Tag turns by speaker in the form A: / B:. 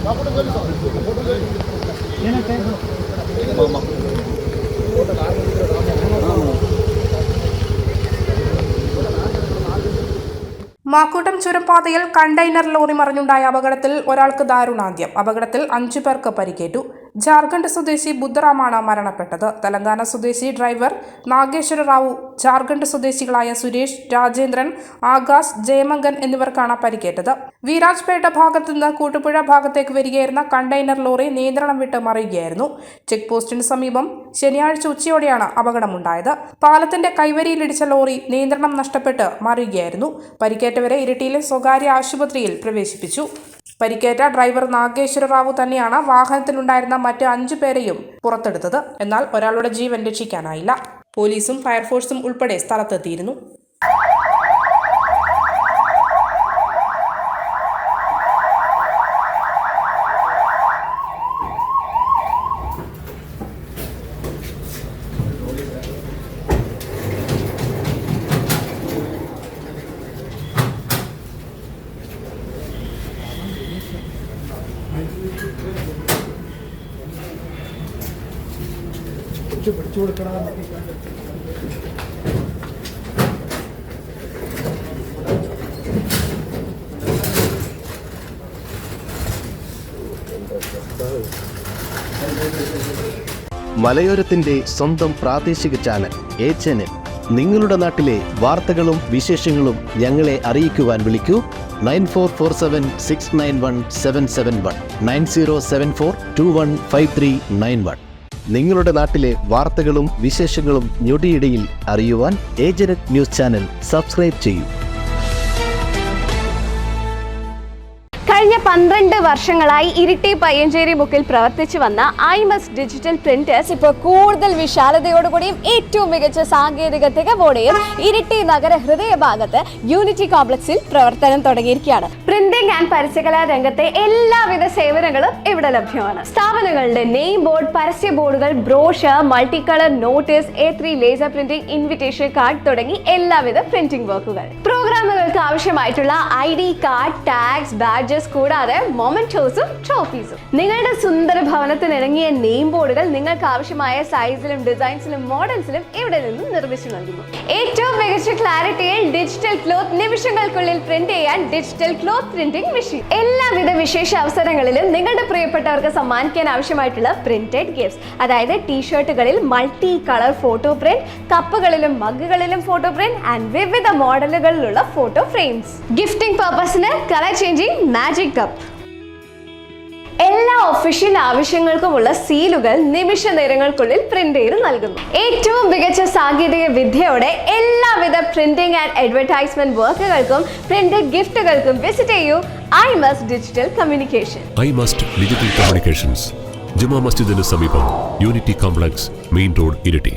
A: Makkoottam ചുരംപാതയിൽ container lorry മറിഞ്ഞുണ്ടായ അപകടത്തിൽ ഒരാൾക്ക് ദാരുണാന്ത്യം. അപകടത്തിൽ 5 പേർക്ക് പരിക്കേറ്റു. ജാർഖണ്ഡ് സ്വദേശി ബുദ്ധറാമാണ് മരണപ്പെട്ടത്. തെലങ്കാന സ്വദേശി ഡ്രൈവർ നാഗേശ്വര റാവു, ജാർഖണ്ഡ് സ്വദേശികളായ സുരേഷ്, രാജേന്ദ്രൻ, ആകാശ്, ജയമംഗൻ എന്നിവർക്കാണ് പരിക്കേറ്റത്. വീരാജ്പേട്ട ഭാഗത്തു നിന്ന് കൂട്ടുപുഴ ഭാഗത്തേക്ക് വരികയായിരുന്ന കണ്ടെയ്നർ ലോറി നിയന്ത്രണം വിട്ട് മറിയുകയായിരുന്നു. ചെക്ക് പോസ്റ്റിന് സമീപം ശനിയാഴ്ച ഉച്ചയോടെയാണ് അപകടമുണ്ടായത്. പാലത്തിന്റെ കൈവരിയിലിടിച്ച ലോറി നിയന്ത്രണം നഷ്ടപ്പെട്ട് മറിയുകയായിരുന്നു. പരിക്കേറ്റവരെ ഇരിട്ടിയിലെ സ്വകാര്യ ആശുപത്രിയിൽ പ്രവേശിപ്പിച്ചു. പരിക്കേറ്റ ഡ്രൈവർ നാഗേശ്വര റാവു തന്നെയാണ് വാഹനത്തിലുണ്ടായിരുന്ന മറ്റ് 5 പേരെയും പുറത്തെടുത്തത്. എന്നാൽ ഒരാളുടെ ജീവൻ രക്ഷിക്കാനായില്ല. പോലീസും ഫയർഫോഴ്സും ഉൾപ്പെടെ സ്ഥലത്തെത്തിയിരുന്നു.
B: പിടിച്ചു കൊടുക്കണം.
C: മലയോരത്തിന്റെ സ്വന്തം പ്രാദേശിക ചാനൽ HNN. നിങ്ങളുടെ നാട്ടിലെ വാർത്തകളും വിശേഷങ്ങളും ഞങ്ങളെ അറിയിക്കുവാൻ വിളിക്കൂ 9447691771 9074215391. നിങ്ങളുടെ നാട്ടിലെ വാർത്തകളും വിശേഷങ്ങളും ഞൊടിയിടയിൽ അറിയുവാൻ ഏജന്റ് ന്യൂസ് ചാനൽ സബ്സ്ക്രൈബ് ചെയ്യൂ.
D: കഴിഞ്ഞ 12 വർഷങ്ങളായി ഇരിട്ടി പയ്യഞ്ചേരി ബുക്കിൽ പ്രവർത്തിച്ചു വന്ന ഐമസ് ഡിജിറ്റൽ പ്രിന്റേഴ്സ് ഇപ്പോൾ കൂടുതൽ വിശാലതയോടുകൂടിയും ഏറ്റവും മികച്ച സാങ്കേതിക തികവോടെയും ഇരിട്ടി നഗര ഹൃദയഭാഗത്ത് യൂണിറ്റി കോംപ്ലക്സിൽ പ്രവർത്തനം തുടങ്ങിയിരിക്കുകയാണ്. പ്രിന്റിംഗ് ആൻഡ് പരസ്യകലാ രംഗത്തെ എല്ലാവിധ സേവനങ്ങളും ഇവിടെ ലഭ്യമാണ്. സ്ഥാപനങ്ങളുടെ നെയിം ബോർഡ്, പരസ്യ ബോർഡുകൾ, brochure, multi colour notice, A3 laser printing, invitation card തുടങ്ങി എല്ലാവിധ പ്രിന്റിംഗ് വർക്കുകൾ. പ്രോഗ്രാമുകൾക്ക് ആവശ്യമായിട്ടുള്ള ID കാർഡ്, ടാഗ്സ്, ബാഡ്ജസ് കൂടാതെ മൊമെന്റോസും ട്രോഫീസും. നിങ്ങളുടെ സുന്ദര ഭവനത്തിന് ഇണങ്ങിയ നെയിം ബോർഡുകൾ നിങ്ങൾക്ക് ആവശ്യമായ സൈസിലും ഡിസൈൻസിലും മോഡൽസിലും ഇവിടെ നിന്നും നിർമ്മിച്ചു നൽകുന്നു. ഏറ്റവും മികച്ച ക്ലാരിറ്റിയിൽ ഡിജിറ്റൽ ക്ലോത്ത് നിമിഷങ്ങൾക്കുള്ളിൽ പ്രിന്റ് ചെയ്യാൻ ഡിജിറ്റൽ ക്ലോത്ത് പ്രിന്റിംഗ് മെഷീൻ. എല്ലാവിധ വിശേഷ അവസരങ്ങളിലും നിങ്ങളുടെ പ്രിയപ്പെട്ടവർക്ക് സമ്മാനിക്കാൻ ആവശ്യമായിട്ടുള്ള പ്രിന്റഡ് ഗിഫ്റ്റ്സ്, അതായത് ടീഷർട്ടുകളിൽ മൾട്ടി കളർ ഫോട്ടോ പ്രിന്റ്, കപ്പുകളിലും മഗ്ഗുകളിലും ഫോട്ടോ പ്രിന്റ് ആൻഡ് വിവിധ മോഡലുകളിലുള്ള ഫോട്ടോ ഫ്രെയിംസ്. ഗിഫ്റ്റിംഗ് പർപ്പസിന് കളർ ചേഞ്ചിങ് മാജിക് കപ്പ്. എല്ലാ ഒഫീഷ്യൽ ആവശ്യങ്ങൾക്കുമുള്ള സീലുകൾ നിമിഷ നേരങ്ങൾക്കുള്ളിൽ പ്രിന്റ് ചെയ്ത് നൽകുന്നു. ഏറ്റവും മികച്ച സാങ്കേതിക വിദ്യയോടെ എല്ലാവിധ പ്രിന്റിംഗ് ആൻഡ് അഡ്വർടൈസ്മെന്റ് വർക്കുകൾക്കും പ്രിന്റഡ് ഗിഫ്റ്റുകൾക്കും വിസിറ്റ് ചെയ്യൂ Aimas digital communication.
E: Aimas digital communications, ജുമാ മസ്ജിദിന് സമീപം, unity complex, main road, Iritty.